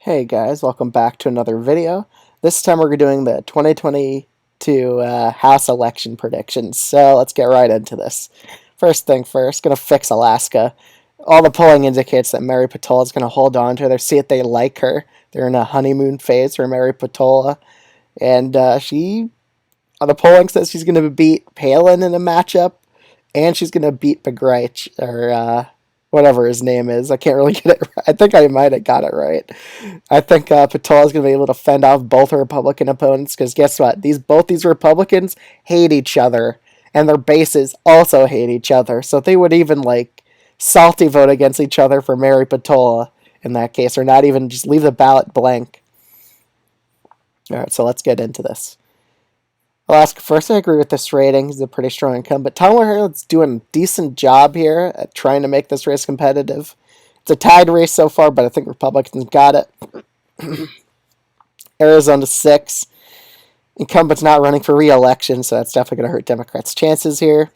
Hey guys, welcome back to another video. This time we're doing the 2022 House election predictions, so let's get right into this. First thing first, gonna fix Alaska. All the polling indicates that Mary Patola is gonna hold on to their seat. They like her. They're in a honeymoon phase for Mary Patola, and the polling says she's gonna beat Palin in a matchup, and she's gonna beat Begreich, or whatever his name is. I can't really get it right. I think I might have got it right. I think Patola is going to be able to fend off both her Republican opponents because guess what? Both these Republicans hate each other, and their bases also hate each other. So they would even salty vote against each other for Mary Patola in that case, or not even just leave the ballot blank. All right, so let's get into this. Alaska first, I agree with this rating. He's a pretty strong incumbent. Kamala Harris doing a decent job here at trying to make this race competitive. It's a tied race so far, but I think Republicans got it. Arizona 6. Incumbent's not running for re-election, so that's definitely going to hurt Democrats' chances here.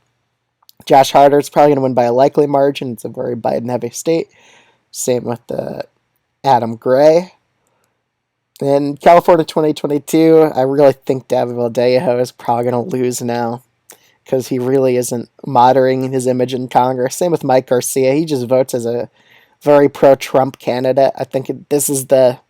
Josh Harder's probably going to win by a likely margin. It's a very Biden-heavy state. Same with Adam Gray. In California 2022, I really think David Vallejo is probably going to lose now because he really isn't moderating his image in Congress. Same with Mike Garcia. He just votes as a very pro-Trump candidate. I think this is the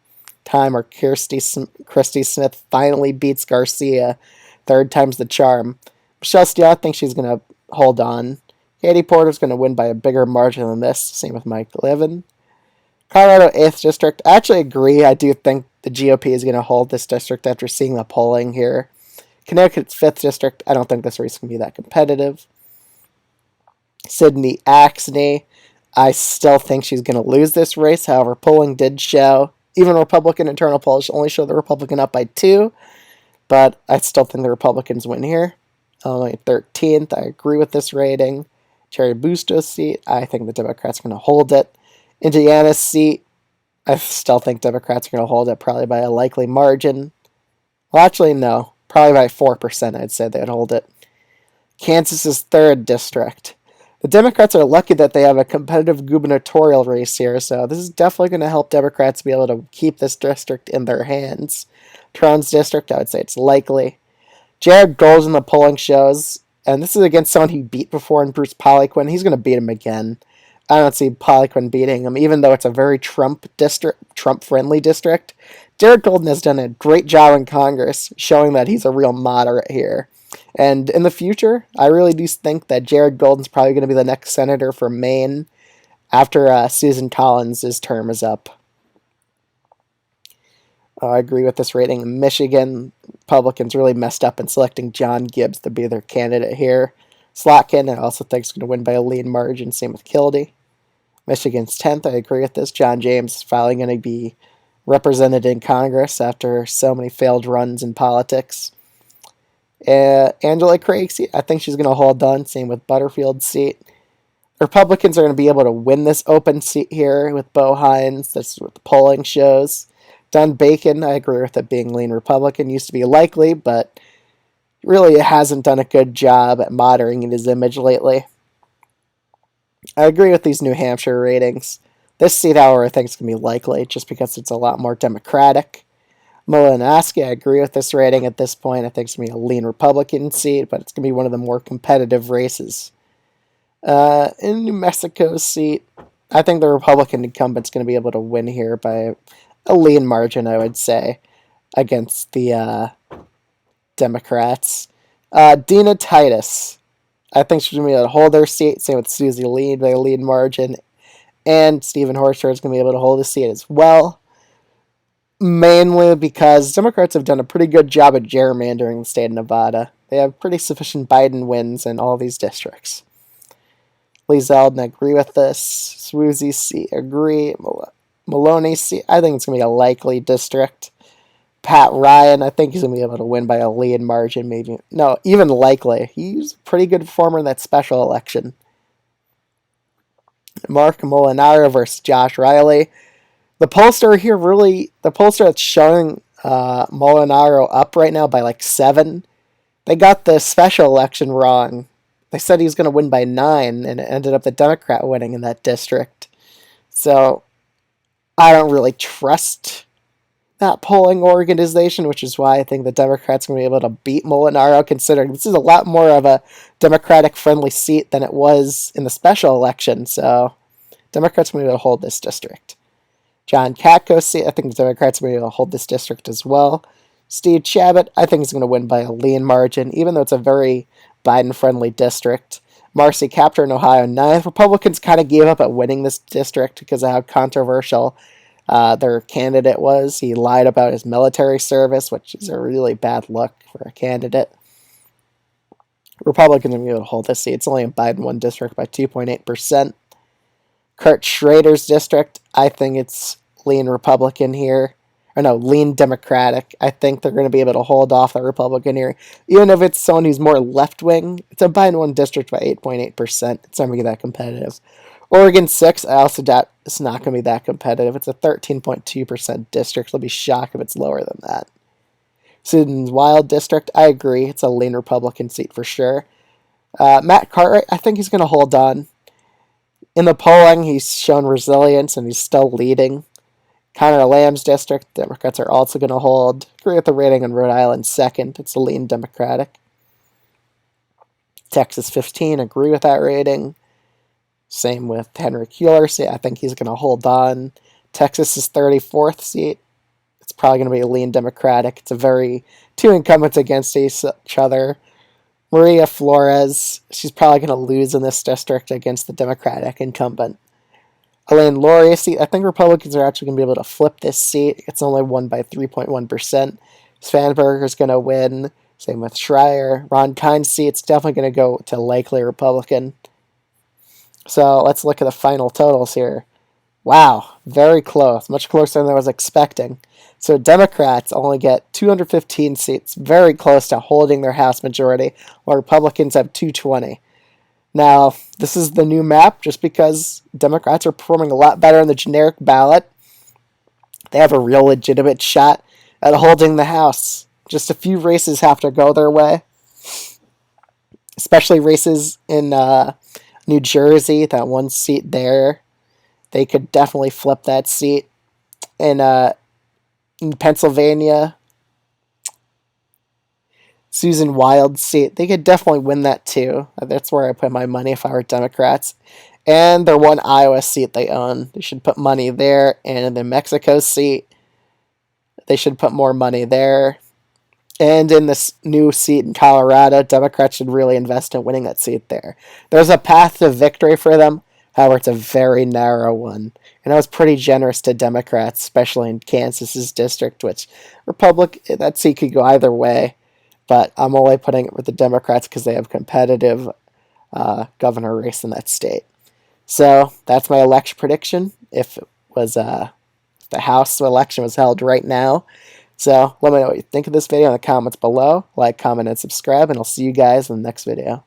time where Christy Smith finally beats Garcia. Third time's the charm. Michelle Steele, I think she's going to hold on. Katie Porter's going to win by a bigger margin than this. Same with Mike Levin. Colorado 8th District. I actually agree. I do think the GOP is going to hold this district after seeing the polling here. Connecticut's 5th District. I don't think this race can be that competitive. Sydney Axney. I still think she's going to lose this race. However, polling did show, even Republican internal polls only show the Republican up by 2. But I still think the Republicans win here. Illinois 13th. I agree with this rating. Cherry Bustos seat. I think the Democrats are going to hold it. Indiana's seat, I still think Democrats are going to hold it, probably by a likely margin. Well, actually, no. Probably by 4%, I'd say they'd hold it. Kansas's 3rd District. The Democrats are lucky that they have a competitive gubernatorial race here, so this is definitely going to help Democrats be able to keep this district in their hands. Tron's District, I would say it's likely. Jared Golds in the polling shows, and this is against someone he beat before in Bruce Poliquin. He's going to beat him again. I don't see Poliquin beating him, even though it's a very Trump-friendly district. Jared Golden has done a great job in Congress, showing that he's a real moderate here. And in the future, I really do think that Jared Golden's probably going to be the next senator for Maine after Susan Collins' term is up. I agree with this rating. Michigan, Republicans really messed up in selecting John Gibbs to be their candidate here. Slotkin, I also think, is going to win by a lean margin. Same with Kildee. Michigan's 10th, I agree with this. John James is finally going to be represented in Congress after so many failed runs in politics. Angela Craig's seat, I think she's going to hold on. Same with Butterfield's seat. Republicans are going to be able to win this open seat here with Bo Hines. That's what the polling shows. Don Bacon, I agree with it being lean Republican. Used to be likely, but really hasn't done a good job at moderating his image lately. I agree with these New Hampshire ratings. This seat, however, I think is going to be likely just because it's a lot more Democratic. Molineski, I agree with this rating at this point. I think it's going to be a lean Republican seat, but it's going to be one of the more competitive races. In New Mexico's seat, I think the Republican incumbent's going to be able to win here by a lean margin, I would say, against the Democrats. Dina Titus. I think she's going to be able to hold her seat. Same with Susie Lee by a lead margin. And Stephen Horsford is going to be able to hold his seat as well. Mainly because Democrats have done a pretty good job at gerrymandering the state of Nevada. They have pretty sufficient Biden wins in all these districts. Lee Zeldin, agree with this. Swoozy's seat, agree. Maloney's seat, I think it's going to be a likely district. Pat Ryan, I think he's going to be able to win by a lead margin, maybe. No, even likely. He's a pretty good performer in that special election. Mark Molinaro versus Josh Riley. The pollster that's showing Molinaro up right now by 7. They got the special election wrong. They said he was going to win by 9, and it ended up the Democrat winning in that district. So, I don't really trust that polling organization, which is why I think the Democrats are going to be able to beat Molinaro, considering this is a lot more of a Democratic-friendly seat than it was in the special election. So Democrats are going to be able to hold this district. John Katko's seat, I think the Democrats are going to be able to hold this district as well. Steve Chabot, I think he's going to win by a lean margin, even though it's a very Biden-friendly district. Marcy Kaptur in Ohio, 9th. Republicans kind of gave up at winning this district because of how controversial their candidate was. He lied about his military service, which is a really bad look for a candidate. Republicans are going to be able to hold this seat. It's only a Biden-won district by 2.8%. Kurt Schrader's district, I think it's lean Republican here. Or no, lean Democratic. I think they're going to be able to hold off the Republican here. Even if it's someone who's more left-wing, it's a Biden-won district by 8.8%. It's not going to be that competitive. Oregon 6, I also doubt it's not going to be that competitive. It's a 13.2% district. I'll be shocked if it's lower than that. Sudan's Wild District, I agree. It's a lean Republican seat for sure. Matt Cartwright, I think he's going to hold on. In the polling, he's shown resilience and he's still leading. Connor Lamb's district, Democrats are also going to hold. Agree with the rating on Rhode Island 2nd. It's a lean Democratic. Texas 15, agree with that rating. Same with Henry Cuellar. I think he's going to hold on. Texas's 34th seat. It's probably going to be a lean Democratic. It's a very two incumbents against each other. Maria Flores, she's probably going to lose in this district against the Democratic incumbent. Elaine Laurier's seat, I think Republicans are actually going to be able to flip this seat. It's only won by 3.1%. Svanberg is going to win. Same with Schreier. Ron Kind's seat, it's definitely going to go to likely Republican. So let's look at the final totals here. Wow, very close. Much closer than I was expecting. So Democrats only get 215 seats, very close to holding their House majority, while Republicans have 220. Now, this is the new map just because Democrats are performing a lot better on the generic ballot. They have a real legitimate shot at holding the House. Just a few races have to go their way, especially races in New Jersey, that one seat there. They could definitely flip that seat. In Pennsylvania, Susan Wild's seat, they could definitely win that too. That's where I put my money if I were Democrats. And their one Iowa seat they own, they should put money there. And in the Mexico seat, they should put more money there. And in this new seat in Colorado, Democrats should really invest in winning that seat there. There's a path to victory for them. However, it's a very narrow one. And I was pretty generous to Democrats, especially in Kansas's district, which that seat could go either way. But I'm only putting it with the Democrats because they have competitive governor race in that state. So that's my election prediction. If it was the House election was held right now. So let me know what you think of this video in the comments below. Like, comment, and subscribe, and I'll see you guys in the next video.